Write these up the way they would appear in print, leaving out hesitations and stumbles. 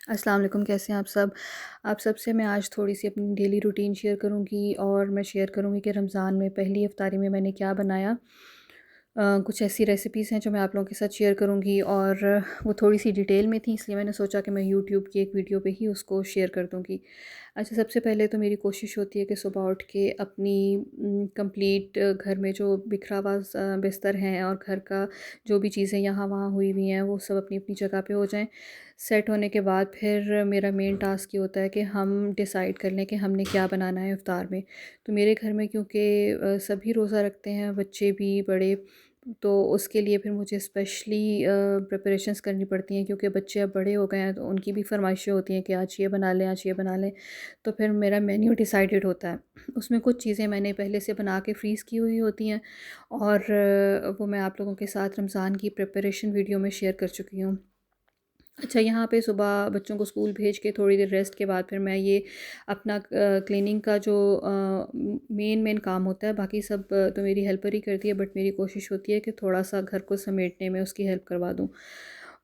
अस्सलाम वालेकुम, कैसे हैं आप सब? आप सबसे मैं आज थोड़ी-सी अपनी डेली रूटीन शेयर करूँगी और मैं शेयर करूँगी कि रमज़ान में पहली इफ्तारी में मैंने क्या बनाया। कुछ ऐसी रेसिपीज़ हैं जो मैं आप लोगों के साथ शेयर करूँगी और वो थोड़ी-सी डिटेल में थी, इसलिए मैंने सोचा कि मैं यूट्यूब की एक वीडियो पे ही उसको शेयर कर दूँगी। अच्छा, सबसे पहले तो मेरी कोशिश होती है कि सुबह उठ के अपनी कंप्लीट घर में जो बिखरा हुआ बिस्तर हैं और घर का जो भी चीज़ें यहाँ-वहाँ हुई हुई हैं, वो सब अपनी-अपनी जगह पे हो जाएँ। सेट होने के बाद फिर मेरा मेन टास्क ये होता है कि हम डिसाइड कर लें कि हमने क्या बनाना है इफ़्तार में। तो मेरे घर में क्योंकि सभी रोज़ा रखते हैं, बच्चे भी, बड़े, तो उसके लिए फिर मुझे स्पेशली प्रिपरेशंस करनी पड़ती हैं क्योंकि बच्चे अब बड़े हो गए हैं, तो उनकी भी फ़रमाइशें होती हैं कि आज ये बना लें, आज ये बना लें। तो फिर मेरा मेन्यू डिसाइडेड होता है। उसमें कुछ चीज़ें मैंने पहले से बना के फ्रीज़ की हुई होती हैं और वो मैं आप लोगों के साथ रमज़ान की प्रिपरेशन वीडियो में शेयर कर चुकी हूँ। अच्छा, यहाँ पे सुबह बच्चों को स्कूल भेज के थोड़ी देर रेस्ट के बाद फिर मैं ये अपना क्लीनिंग का जो मेन काम होता है, बाकी सब तो मेरी हेल्पर ही करती है, बट मेरी कोशिश होती है कि थोड़ा-सा घर को समेटने में उसकी हेल्प करवा दूँ।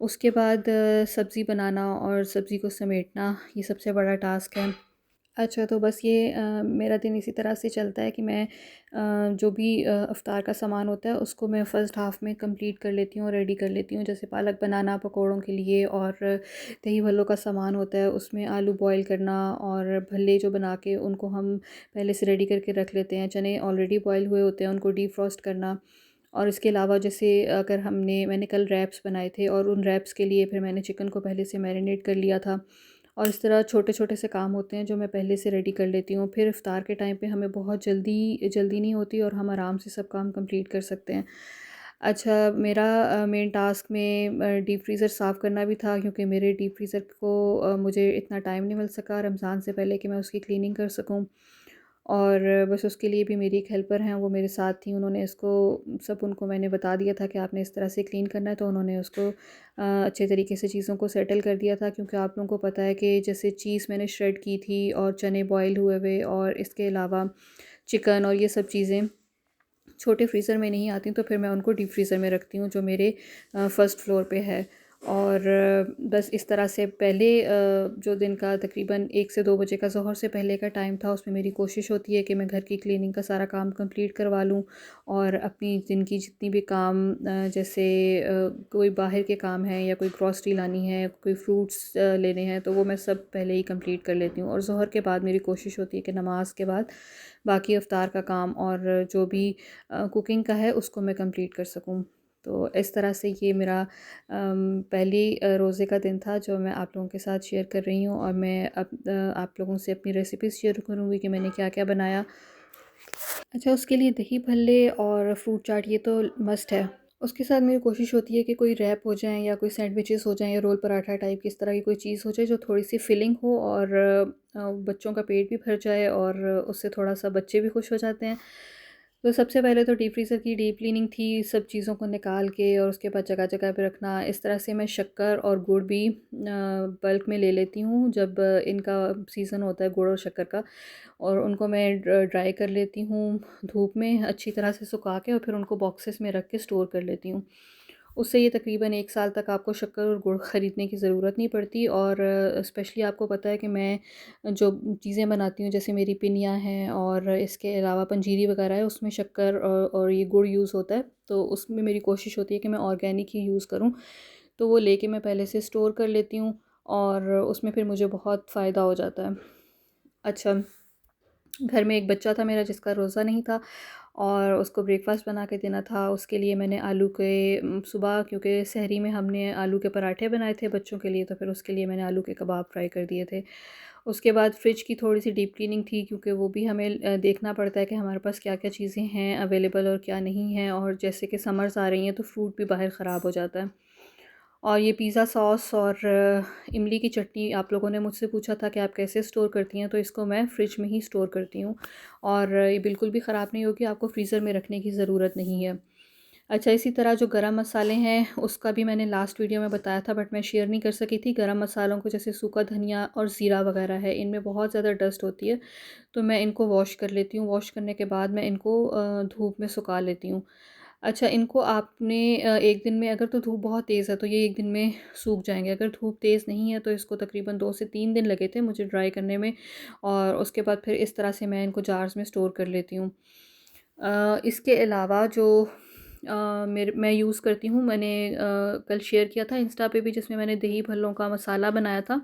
उसके बाद सब्ज़ी बनाना और सब्ज़ी को समेटना, ये सबसे बड़ा टास्क है। अच्छा, तो बस ये मेरा दिन इसी तरह से चलता है कि मैं जो भी इफ़्तार का सामान होता है उसको मैं फ़र्स्ट हाफ़ में कंप्लीट कर लेती हूँ और रेडी कर लेती हूँ। जैसे पालक बनाना पकौड़ों के लिए, और दही भल्लों का सामान होता है, उसमें आलू बॉयल करना और भल्ले जो बना के उनको हम पहले से रेडी करके रख लेते हैं। चने ऑलरेडी बॉयल हुए होते हैं, उनको डीफ्रॉस्ट करना। और इसके अलावा जैसे अगर मैंने कल रैप्स बनाए थे और उन रैप्स के लिए फिर मैंने चिकन को पहले से मैरिनेट कर लिया था। और इस तरह छोटे-छोटे से काम होते हैं जो मैं पहले से रेडी कर लेती हूँ। फिर इफ़्तार के टाइम पे हमें बहुत जल्दी जल्दी नहीं होती और हम आराम से सब काम कंप्लीट कर सकते हैं। अच्छा, मेरा मेन टास्क में डीप फ्रीज़र साफ़ करना भी था क्योंकि मेरे डीप फ्रीज़र को मुझे इतना टाइम नहीं मिल सका रमज़ान से पहले कि मैं उसकी क्लीनिंग कर सकूँ। और बस उसके लिए भी मेरी एक हेल्पर हैं, वो मेरे साथ थी। उन्होंने इसको सब उनको मैंने बता दिया था कि आपने इस तरह से क्लीन करना है, तो उन्होंने उसको अच्छे तरीके से चीज़ों को सेटल कर दिया था क्योंकि आप लोगों को पता है कि जैसे चीज़ मैंने श्रेड की थी और चने बॉयल हुए हुए और इसके अलावा चिकन और ये सब चीज़ें छोटे फ्रीज़र में नहीं आती, तो फिर मैं उनको डीप फ्रीज़र में रखती हूँ जो मेरे फर्स्ट फ्लोर पे है। और बस इस तरह से पहले जो दिन का तकरीबन 1 से 2 बजे का ज़ोहर से पहले का टाइम था, उसमें मेरी कोशिश होती है कि मैं घर की क्लीनिंग का सारा काम कंप्लीट करवा लूँ और अपनी दिन की जितनी भी काम जैसे कोई बाहर के काम हैं या कोई ग्रॉसरी लानी है, कोई फ्रूट्स लेने हैं, तो वो मैं सब पहले ही कंप्लीट कर लेती हूँ। और ज़ोहर के बाद मेरी कोशिश होती है कि नमाज़ के बाद बाकी इफ़्तार का काम और जो भी कुकिंग का है उसको मैं कंप्लीट कर सकूँ। तो इस तरह से ये मेरा पहली रोज़े का दिन था जो मैं आप लोगों के साथ शेयर कर रही हूँ, और मैं अब आप लोगों से अपनी रेसिपीज़ शेयर करूँगी कि मैंने क्या-क्या बनाया। अच्छा, उसके लिए दही भल्ले और फ्रूट चाट ये तो मस्ट है। उसके साथ मेरी कोशिश होती है कि कोई रैप हो जाएँ या कोई सैंडविचेस हो जाएँ या रोल पराठा टाइप की इस तरह की कोई चीज़ हो जाए जो थोड़ी-सी फिलिंग हो और बच्चों का पेट भी भर जाए और उससे थोड़ा-सा बच्चे भी खुश हो जाते हैं। तो सबसे पहले तो डीप फ्रीज़र की डीप क्लीनिंग थी, सब चीज़ों को निकाल के और उसके बाद जगह-जगह पे रखना। इस तरह से मैं शक्कर और गुड़ भी बल्क में ले लेती हूँ जब इनका सीज़न होता है गुड़ और शक्कर का, और उनको मैं ड्राई कर लेती हूँ धूप में अच्छी तरह से सुखा के, और फिर उनको बॉक्सेस में रख के स्टोर कर लेती हूँ। उससे ये तकरीबन 1 साल तक आपको शक्कर और गुड़ ख़रीदने की ज़रूरत नहीं पड़ती। और स्पेशली आपको पता है कि मैं जो चीज़ें बनाती हूँ जैसे मेरी पिनिया हैं और इसके अलावा पंजीरी वगैरह है, उसमें शक्कर और ये गुड़ यूज़ होता है, तो उसमें मेरी कोशिश होती है कि मैं ऑर्गेनिक ही यूज़ करूँ। तो वो लेके मैं पहले से स्टोर कर लेती हूँ और उसमें फिर मुझे बहुत फ़ायदा हो जाता है। अच्छा, घर में एक बच्चा था मेरा जिसका रोज़ा नहीं था और उसको ब्रेकफ़ास्ट बना के देना था। उसके लिए मैंने आलू के सुबह क्योंकि सहरी में हमने आलू के पराठे बनाए थे बच्चों के लिए, तो फिर उसके लिए मैंने आलू के कबाब फ्राई कर दिए थे। उसके बाद फ्रिज की थोड़ी-सी डीप क्लीनिंग थी क्योंकि वो भी हमें देखना पड़ता है कि हमारे पास क्या-क्या चीज़ें हैं अवेलेबल और क्या नहीं हैं, और जैसे कि समर्स आ रही हैं तो फ्रूट भी बाहर ख़राब हो जाता है। और ये पिज़्ज़ा सॉस और इमली की चटनी आप लोगों ने मुझसे पूछा था कि आप कैसे स्टोर करती हैं, तो इसको मैं फ्रिज में ही स्टोर करती हूँ और ये बिल्कुल भी ख़राब नहीं होगी, आपको फ्रीज़र में रखने की ज़रूरत नहीं है। अच्छा, इसी तरह जो गरम मसाले हैं उसका भी मैंने लास्ट वीडियो में बताया था बट मैं शेयर नहीं कर सकी थी। गरम मसालों को जैसे सूखा धनिया और ज़ीरा वगैरह है, इनमें बहुत ज़्यादा डस्ट होती है, तो मैं इनको वॉश कर लेती हूँ। वॉश करने के बाद मैं इनको धूप में सुखा लेती हूँ। अच्छा, इनको आपने एक दिन में, अगर तो धूप बहुत तेज़ है तो ये 1 दिन में सूख जाएँगे, अगर धूप तेज़ नहीं है तो इसको तकरीबन 2 से 3 दिन लगे थे मुझे ड्राई करने में, और उसके बाद फिर इस तरह से मैं इनको जार्स में स्टोर कर लेती हूँ। इसके अलावा जो मेरे मैं यूज़ करती हूँ, मैंने कल शेयर किया था इंस्टा पे भी, जिसमें मैंने दही भल्लों का मसाला बनाया था।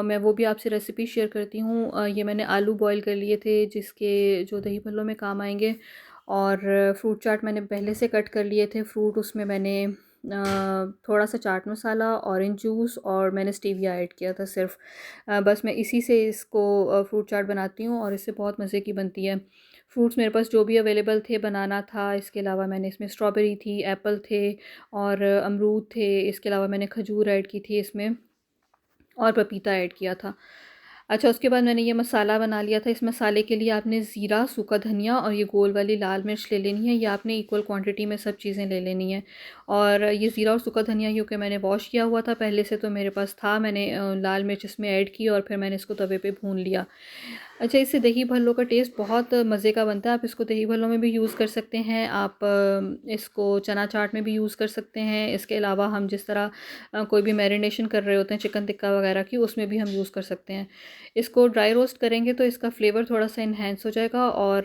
मैं वो भी आपसे रेसिपी शेयर करती हूँ। ये मैंने आलू बॉयल कर लिए थे जिसके जो दही भल्लों में काम आएँगे, और फ्रूट चाट मैंने पहले से कट कर लिए थे फ्रूट, उसमें मैंने थोड़ा-सा चाट मसाला, ऑरेंज जूस और मैंने स्टीविया ऐड किया था सिर्फ़। बस मैं इसी से इसको फ्रूट चाट बनाती हूँ और इससे बहुत मज़े की बनती है। फ्रूट्स मेरे पास जो भी अवेलेबल थे, बनाना था, इसके अलावा मैंने इसमें स्ट्रॉबेरी थी, एप्पल थे और अमरूद थे, इसके अलावा मैंने खजूर ऐड की थी इसमें, और पपीता ऐड किया था। अच्छा, उसके बाद मैंने ये मसाला बना लिया था। इस मसाले के लिए आपने ज़ीरा, सूखा धनिया और ये गोल वाली लाल मिर्च ले लेनी है। ये आपने इक्वल क्वांटिटी में सब चीज़ें ले लेनी है। और ये ज़ीरा और सूखा धनिया क्योंकि मैंने वॉश किया हुआ था पहले से, तो मेरे पास था, मैंने लाल मिर्च इसमें ऐड की और फिर मैंने इसको तवे पे भून लिया। अच्छा, इससे दही भल्लों का टेस्ट बहुत मज़े का बनता है। आप इसको दही भल्लों में भी यूज़ कर सकते हैं, आप इसको चना चाट में भी यूज़ कर सकते हैं। इसके अलावा हम जिस तरह कोई भी मैरिनेशन कर रहे होते हैं चिकन टिक्का वगैरह की, उसमें भी हम यूज़ कर सकते हैं। इसको ड्राई रोस्ट करेंगे तो इसका फ्लेवर थोड़ा-सा एनहांस हो जाएगा, और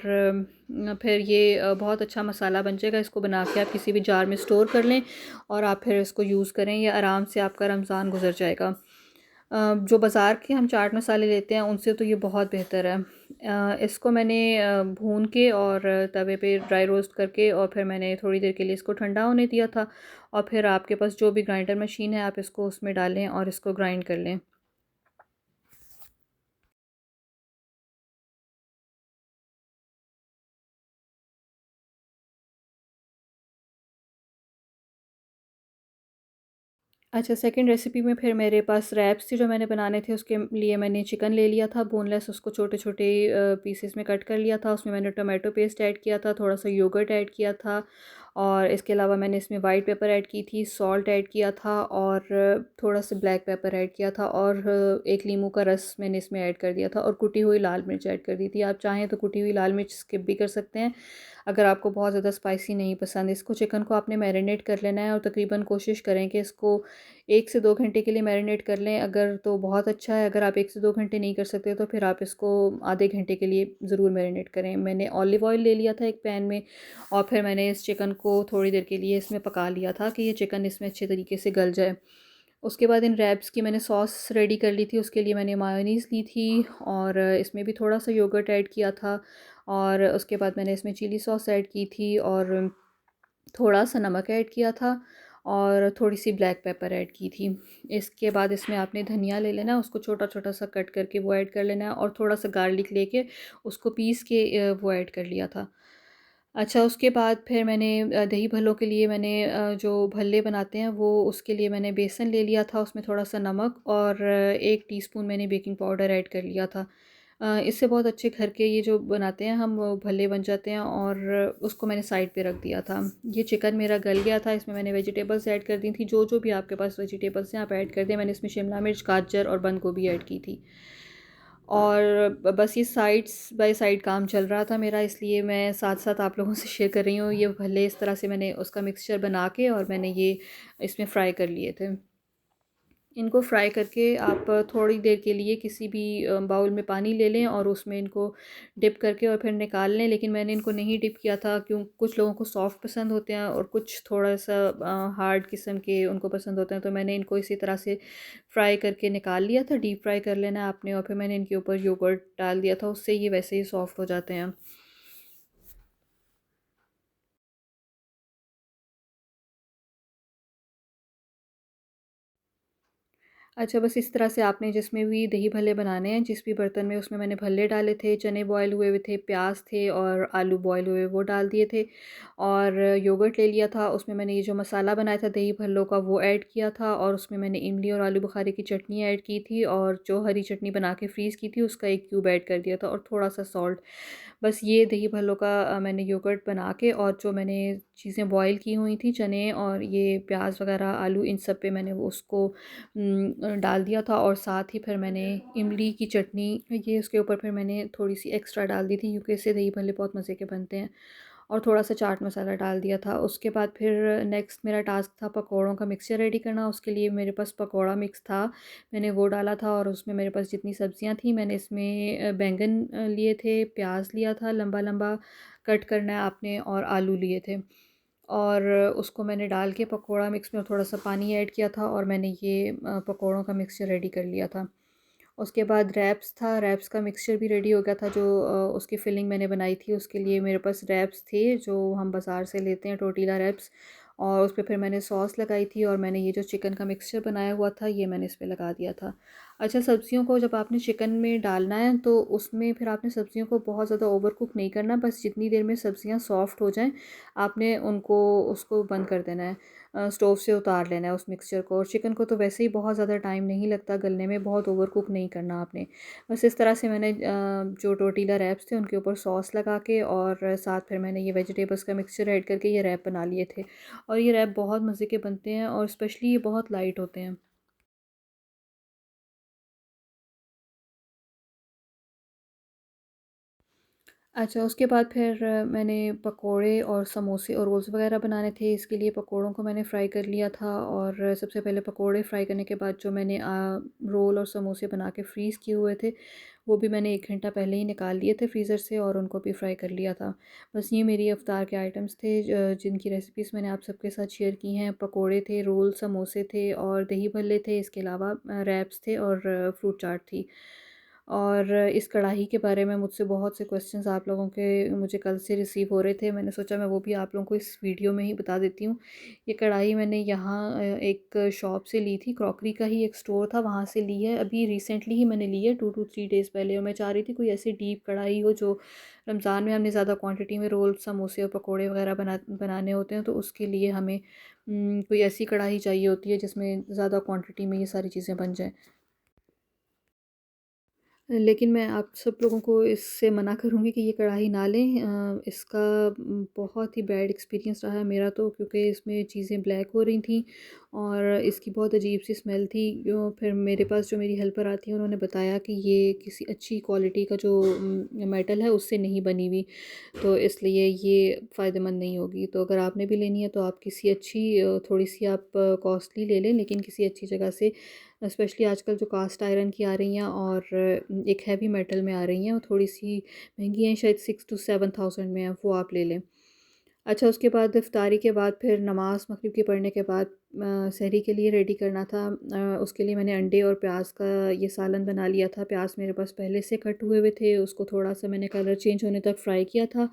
फिर ये बहुत अच्छा मसाला बन जाएगा। इसको बना के आप किसी भी जार में स्टोर कर लें और आप फिर इसको यूज़ करें, ये आराम से आपका रमज़ान गुज़र जाएगा। जो बाज़ार के हम चाट मसाले लेते हैं उनसे तो ये बहुत बेहतर है। इसको मैंने भून के और तवे पे ड्राई रोस्ट करके और फिर मैंने थोड़ी देर के लिए इसको ठंडा होने दिया था, और फिर आपके पास जो भी ग्राइंडर मशीन है आप इसको उसमें डालें और इसको ग्राइंड कर लें। अच्छा, सेकंड रेसिपी में फिर मेरे पास रैप्स थी जो मैंने बनाने थे, उसके लिए मैंने चिकन ले लिया था बोनलेस, उसको छोटे-छोटे पीसेस में कट कर लिया था। उसमें मैंने टोमेटो पेस्ट ऐड किया था, थोड़ा-सा योगर्ट ऐड किया था, और इसके अलावा मैंने इसमें वाइट पेपर ऐड की थी, सॉल्ट ऐड किया था और थोड़ा-सा ब्लैक पेपर ऐड किया था, और 1 नींबू का रस मैंने इसमें ऐड कर दिया था, और कुटी हुई लाल मिर्च ऐड कर दी थी। आप चाहें तो कुटी हुई लाल मिर्च स्किप भी कर सकते हैं, अगर आपको बहुत ज़्यादा स्पाइसी नहीं पसंद। इसको चिकन को आपने मैरिनेट कर लेना है और तकरीबन कोशिश करें कि इसको 1 से 2 घंटे के लिए मैरिनेट कर लें, अगर तो बहुत अच्छा है, अगर आप 1 से 2 घंटे नहीं कर सकते तो फिर आप इसको आधे घंटे के लिए ज़रूर मैरिनेट करें। मैंने ऑलिव ऑयल ले लिया था एक पैन में, और फिर मैंने इस चिकन को थोड़ी देर के लिए इसमें पका लिया था कि ये चिकन इसमें अच्छे तरीके से गल जाए। उसके बाद इन रैप्स की मैंने सॉस रेडी कर ली थी, उसके लिए मैंने मायोनीज़ ली थी, और इसमें भी थोड़ा-सा योगर्ट ऐड किया था, और उसके बाद मैंने इसमें चिली सॉस ऐड की थी, और थोड़ा-सा नमक ऐड किया था, और थोड़ी-सी ब्लैक पेपर ऐड की थी। इसके बाद इसमें आपने धनिया ले लेना है, उसको छोटा-छोटा सा कट करके वो ऐड कर लेना है, और थोड़ा-सा गार्लिक लेके उसको पीस के वो ऐड कर लिया था। अच्छा, उसके बाद फिर मैंने दही भल्लों के लिए मैंने जो भल्ले बनाते हैं वो, उसके लिए मैंने बेसन ले लिया था, उसमें थोड़ा-सा नमक और 1 टीस्पून मैंने बेकिंग पाउडर ऐड कर लिया था। इससे बहुत अच्छे घर के ये जो बनाते हैं हम, वो भल्ले बन जाते हैं, और उसको मैंने साइड पे रख दिया था। ये चिकन मेरा गल गया था, इसमें मैंने वेजिटेबल्स ऐड कर दी थी, जो-जो भी आपके पास वेजिटेबल्स हैं आप ऐड कर दें। मैंने इसमें शिमला मिर्च, गाजर और बंद गोभी ऐड की थी। और बस ये साइड्स बाय साइड काम चल रहा था मेरा, इसलिए मैं साथ-साथ आप लोगों से शेयर कर रही हूँ। ये भल्ले इस तरह से मैंने उसका मिक्सचर बना के और मैंने ये इसमें फ्राई कर लिए थे। इनको फ्राई करके आप थोड़ी देर के लिए किसी भी बाउल में पानी ले लें और उसमें इनको डिप करके और फिर निकाल लें। लेकिन मैंने इनको नहीं डिप किया था, क्यों, कुछ लोगों को सॉफ्ट पसंद होते हैं और कुछ थोड़ा-सा हार्ड किस्म के उनको पसंद होते हैं। तो मैंने इनको इसी तरह से फ्राई करके निकाल लिया था, डीप फ्राई कर लेना है आपने, और फिर मैंने इनके ऊपर योगर्ट डाल दिया था, उससे ये वैसे ही सॉफ्ट हो जाते हैं। अच्छा, बस इस तरह से आपने जिसमें भी दही भल्ले बनाने हैं, जिस भी बर्तन में, उसमें मैंने भल्ले डाले थे, चने बॉयल हुए हुए थे, प्याज थे और आलू बॉयल हुए वो डाल दिए थे, और योगर्ट ले लिया था। उसमें मैंने ये जो मसाला बनाया था दही भल्लों का वो ऐड किया था, और उसमें मैंने इमली और आलू बुखारे की चटनी ऐड की थी, और जो हरी चटनी बना के फ्रीज़ की थी उसका 1 क्यूब ऐड कर दिया था, और थोड़ा-सा सॉल्ट। बस ये दही भल्लों का मैंने योगर्ट बना के, और जो मैंने चीज़ें बॉयल की हुई थी, चने और ये प्याज वगैरह, आलू, इन सब पे मैंने वो उसको डाल दिया था, और साथ ही फिर मैंने इमली की चटनी, ये उसके ऊपर फिर मैंने थोड़ी-सी एक्स्ट्रा डाल दी थी, क्योंकि इससे दही भल्ले बहुत मज़े के बनते हैं। और थोड़ा-सा चाट मसाला डाल दिया था। उसके बाद फिर नेक्स्ट मेरा टास्क था पकौड़ों का मिक्सचर रेडी करना। उसके लिए मेरे पास पकौड़ा मिक्स था, मैंने वो डाला था और उसमें मेरे पास जितनी सब्ज़ियाँ थी मैंने इसमें बैंगन लिए थे, प्याज़ लिया था लंबा-लंबा कट करना है आपने, और आलू लिए थे। और उसको मैंने डाल के पकोड़ा मिक्स में थोड़ा-सा पानी ऐड किया था और मैंने ये पकोड़ों का मिक्सचर रेडी कर लिया था। उसके बाद रैप्स था, रैप्स का मिक्सचर भी रेडी हो गया था जो उसकी फिलिंग मैंने बनाई थी। उसके लिए मेरे पास रैप्स थे जो हम बाज़ार से लेते हैं, टोर्टिला रैप्स, और उस पे फिर मैंने सॉस लगाई थी और मैंने ये जो चिकन का मिक्सचर बनाया हुआ था ये मैंने इस पे लगा दिया था। अच्छा, सब्ज़ियों को जब आपने चिकन में डालना है तो उसमें फिर आपने सब्ज़ियों को बहुत ज़्यादा ओवर कुक नहीं करना, बस जितनी देर में सब्ज़ियाँ सॉफ्ट हो जाएँ आपने उनको उसको बंद कर देना है, स्टोव से उतार लेना है उस मिक्सचर को। और चिकन को तो वैसे ही बहुत ज़्यादा टाइम नहीं लगता गलने में, बहुत ओवर कुक नहीं करना आपने। बस इस तरह से मैंने जो टोर्टिला रैप्स थे उनके ऊपर सॉस लगा के और साथ फिर मैंने ये वेजिटेबल्स का मिक्सचर ऐड करके ये रैप बना लिए थे। और ये रैप बहुत मज़े के बनते हैं और स्पेशली ये बहुत लाइट होते हैं। अच्छा, उसके बाद फिर मैंने पकोड़े और समोसे और रोल्स वग़ैरह बनाने थे। इसके लिए पकोड़ों को मैंने फ्राई कर लिया था और सबसे पहले पकोड़े फ्राई करने के बाद जो मैंने रोल और समोसे बना के फ्रीज़ किए हुए थे, वो भी मैंने 1 घंटा पहले ही निकाल लिए थे फ्रीज़र से और उनको भी फ्राई कर लिया था। बस ये मेरी इफ़्तार के आइटम्स थे जिनकी रेसिपीज़ मैंने आप सबके साथ शेयर की हैं। पकोड़े थे, रोल, समोसे थे और दही भल्ले थे। इसके अलावा रैप्स थे और फ्रूट चाट थी। और इस कढ़ाई के बारे में मुझसे बहुत से क्वेश्चंस आप लोगों के मुझे कल से रिसीव हो रहे थे। मैंने सोचा मैं वो भी आप लोगों को इस वीडियो में ही बता देती हूँ। ये कढ़ाई मैंने यहाँ एक शॉप से ली थी, क्रॉकरी का ही एक स्टोर था वहाँ से ली है। अभी रिसेंटली ही मैंने ली है 2 टू 3 डेज़ पहले, और मैं चाह रही थी कोई ऐसी डीप कढ़ाई हो जो रमज़ान में हमने ज़्यादा क्वांटिटी में रोल, समोसे और पकोड़े वग़ैरह बनाने होते हैं, तो उसके लिए हमें कोई ऐसी कढ़ाई चाहिए होती है जिसमें ज़्यादा क्वांटिटी में ये सारी चीज़ें बन जाएँ। लेकिन मैं आप सब लोगों को इससे मना करूँगी कि ये कढ़ाई ना लें। इसका बहुत ही बैड एक्सपीरियंस रहा है मेरा तो, क्योंकि इसमें चीज़ें ब्लैक हो रही थी और इसकी बहुत अजीब-सी स्मेल थी। फिर मेरे पास जो मेरी हेल्पर आती हैं उन्होंने बताया कि ये किसी अच्छी क्वालिटी का जो मेटल है उससे नहीं बनी हुई, तो इसलिए ये फ़ायदेमंद नहीं होगी। तो अगर आपने भी लेनी है तो आप किसी अच्छी थोड़ी-सी आप कॉस्टली ले लें लेकिन किसी अच्छी जगह से, स्पेशली आजकल जो कास्ट आयरन की आ रही हैं और एक हैवी मेटल में आ रही हैं, वो थोड़ी-सी महँगी हैं, शायद 6 टू 7,000 में है, वो आप ले लें। अच्छा, उसके बाद इफ्तारी के बाद फिर नमाज़ मगरिब की पढ़ने के बाद सहरी के लिए रेडी करना था। उसके लिए मैंने अंडे और प्याज का ये सालन बना लिया था। प्याज मेरे पास पहले से कट हुए हुए थे, उसको थोड़ा-सा मैंने कलर चेंज होने तक फ्राई किया था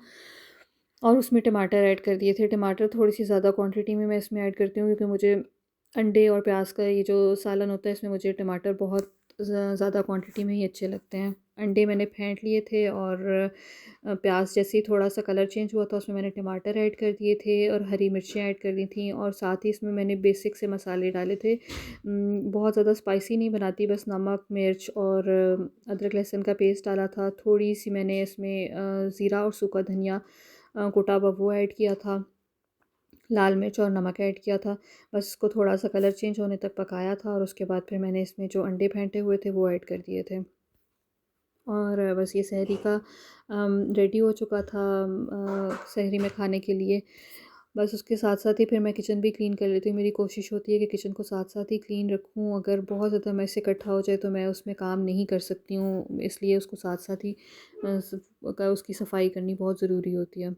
और उसमें टमाटर ऐड कर दिए थे। टमाटर थोड़ी-सी ज़्यादा क्वांटिटी में मैं इसमें ऐड करती हूँ क्योंकि मुझे अंडे और प्याज का ये जो सालन होता है इसमें मुझे टमाटर बहुत ज़्यादा क्वांटिटी में ही अच्छे लगते हैं। अंडे मैंने फेंट लिए थे और प्याज जैसे ही थोड़ा-सा कलर चेंज हुआ था उसमें मैंने टमाटर ऐड कर दिए थे और हरी मिर्चें ऐड कर दी थी और साथ ही इसमें मैंने बेसिक से मसाले डाले थे। बहुत ज़्यादा स्पाइसी नहीं बनाती, बस नमक, मिर्च और अदरक लहसुन का पेस्ट डाला था। थोड़ी-सी मैंने इसमें ज़ीरा और सूखा धनिया कुटा हुआ वो ऐड किया था। लाल मिर्च और नमक ऐड किया था। बस इसको थोड़ा-सा कलर चेंज होने तक पकाया था और उसके बाद फिर मैंने इसमें जो अंडे फेंटे हुए थे वो ऐड कर दिए थे। और बस ये सहरी का रेडी हो चुका था सहरी में खाने के लिए। बस उसके साथ-साथ ही फिर मैं किचन भी क्लीन कर लेती हूँ। मेरी कोशिश होती है कि किचन को साथ-साथ ही क्लीन रखूँ। अगर बहुत ज़्यादा मेस इकट्ठा हो जाए तो मैं उसमें काम नहीं कर सकती हूँ। इसलिए उसको साथ-साथ ही अ, स उसकी सफाई करनी बहुत ज़रूरी होती है।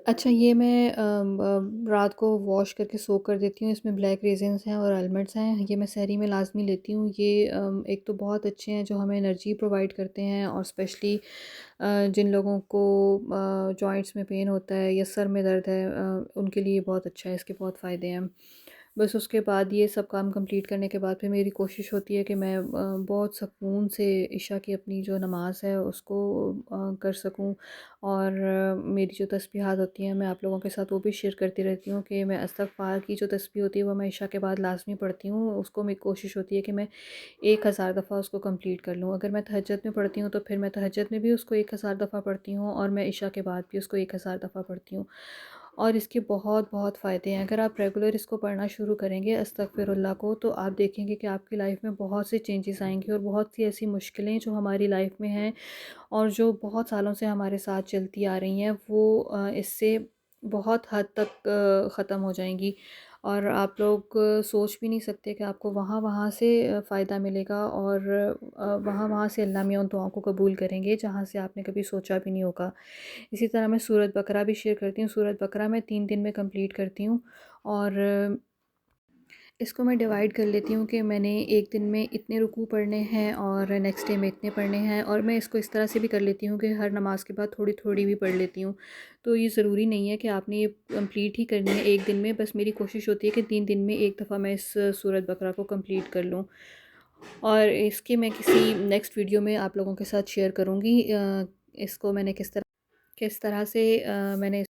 अच्छा, ये मैं रात को वॉश करके सोक कर देती हूँ। इसमें ब्लैक रेज़िन्स हैं और आलमंड्स हैं। ये मैं सहरी में लाज़मी लेती हूँ। ये एक तो बहुत अच्छे हैं जो हमें एनर्जी प्रोवाइड करते हैं और स्पेशली जिन लोगों को जॉइंट्स में पेन होता है या सर में दर्द है, उनके लिए बहुत अच्छा है, इसके बहुत फ़ायदे हैं। बस उसके बाद ये सब काम कंप्लीट करने के बाद फिर मेरी कोशिश होती है कि मैं बहुत सुकून से इशा की अपनी जो नमाज़ है उसको कर सकूं। और मेरी जो तस्बीहात होती हैं मैं आप लोगों के साथ वो भी शेयर करती रहती हूँ कि मैं इस्तग़फ़ार की जो तस्बीह होती है वो मैं इशा के बाद लाज़मी पढ़ती हूँ। उसको मेरी कोशिश होती है कि मैं 1000 दफ़ा उसको कंप्लीट कर लूँ। अगर मैं तहज्जुद में पढ़ती हूँ तो फिर मैं तहज्जुद में भी उसको 1000 दफ़ा पढ़ती हूँ और मैं इशा के बाद भी उसको 1000 दफ़ा पढ़ती हूँ। और इसके बहुत बहुत फ़ायदे हैं। अगर आप रेगुलर इसको पढ़ना शुरू करेंगे अस्तगफिरुल्लाह को, तो आप देखेंगे कि आपकी लाइफ़ में बहुत से चेंजेस आएँगे और बहुत सी ऐसी मुश्किलें जो हमारी लाइफ़ में हैं और जो बहुत सालों से हमारे साथ चलती आ रही हैं, वो इससे बहुत हद तक ख़त्म हो जाएंगी। और आप लोग सोच भी नहीं सकते कि आपको वहाँ वहाँ से फ़ायदा मिलेगा। और वहाँ वहाँ से अल्लाह मियाँ उन दुआओं को कबूल करेंगे जहाँ से आपने कभी सोचा भी नहीं होगा। इसी तरह मैं सूरत बकरा भी शेयर करती हूँ। सूरत बकरा मैं 3 दिन में कंप्लीट करती हूँ। और इसको मैं डिवाइड कर लेती हूँ कि मैंने एक दिन में इतने रुकू पढ़ने हैं और नेक्स्ट डे में इतने पढ़ने हैं। और मैं इसको इस तरह से भी कर लेती हूँ कि हर नमाज़ के बाद थोड़ी थोड़ी भी पढ़ लेती हूँ। तो ये ज़रूरी नहीं है कि आपने ये कंप्लीट ही करनी है एक दिन में। बस मेरी कोशिश होती है कि 3 दिन में एक दफ़ा मैं इस सूरत बकरा को कंप्लीट कर लूँ। और इसके मैं किसी नेक्स्ट वीडियो में आप लोगों के साथ शेयर करूँगी इसको मैंने किस तरह से मैंने